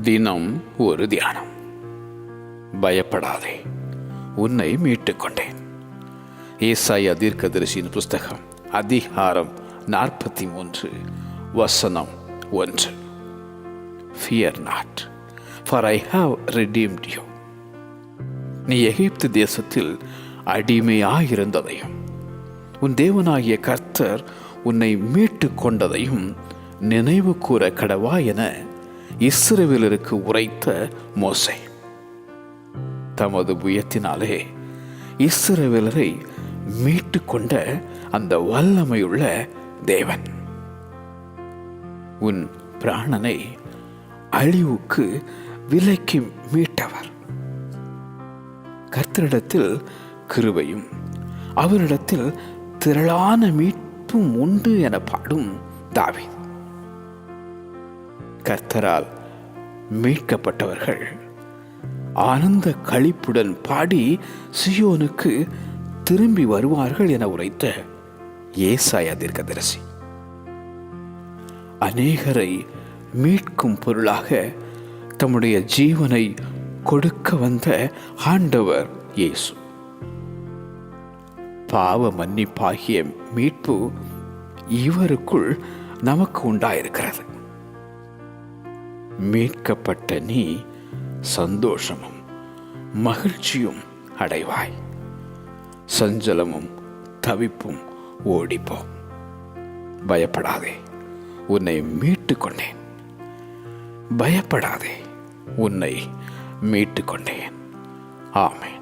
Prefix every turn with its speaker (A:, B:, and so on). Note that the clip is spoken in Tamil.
A: தினம் ஒரு தியானம். பயப்படாதே, உன்னை மீட்டுக் கொண்டேன். ஏசாயா தீர்க்கதரிசியின் புஸ்தகம் அதிகாரம் 43 வசனம் 1. Fear not, for I have redeemed you. நீ எகிப்து தேசத்தில் அடிமையாயிருந்ததையும் உன் தேவனாகிய கர்த்தர் உன்னை மீட்டு கொண்டதையும் நினைவு கூற கடவா என இஸ்ரவேலருக்கு உரைத்த மோசே. தமது புயத்தினாலே இஸ்ரவேலரை மீட்டு கொண்ட அந்த வல்லமையுள்ள தேவன் உன் பிராணனை அழிவுக்கு விலைக்கு மீட்டவர். கர்த்தரிடத்தில் கிருபையும் அவரிடத்தில் திரளான மீட்பும் உண்டு என பாடும் தாவீது. கர்த்தரால் மீட்கப்பட்டவர்கள் ஆனந்த களிப்புடன் பாடி சியோனுக்கு திரும்பி வருவார்கள் என உரைத்த ஏசாயா தீர்க்கதரிசி. அநேகரை மீட்கும் பொருளாக தம்முடைய ஜீவனை கொடுக்க வந்த ஆண்டவர் இயேசு. பாவ மன்னிப்பாகிய மீட்பு இவருக்குள் நமக்கு உண்டாயிருக்கிறது. மீட்கப்பட்ட நீ சந்தோஷமும் மகிழ்ச்சியும் அடைவாய். சஞ்சலமும் தவிப்பும் ஓடிப்போம். பயப்படாதே, உன்னை மீட்டு கொண்டேன். பயப்படாதே, உன்னை மீட்டு கொண்டேன். ஆமென்.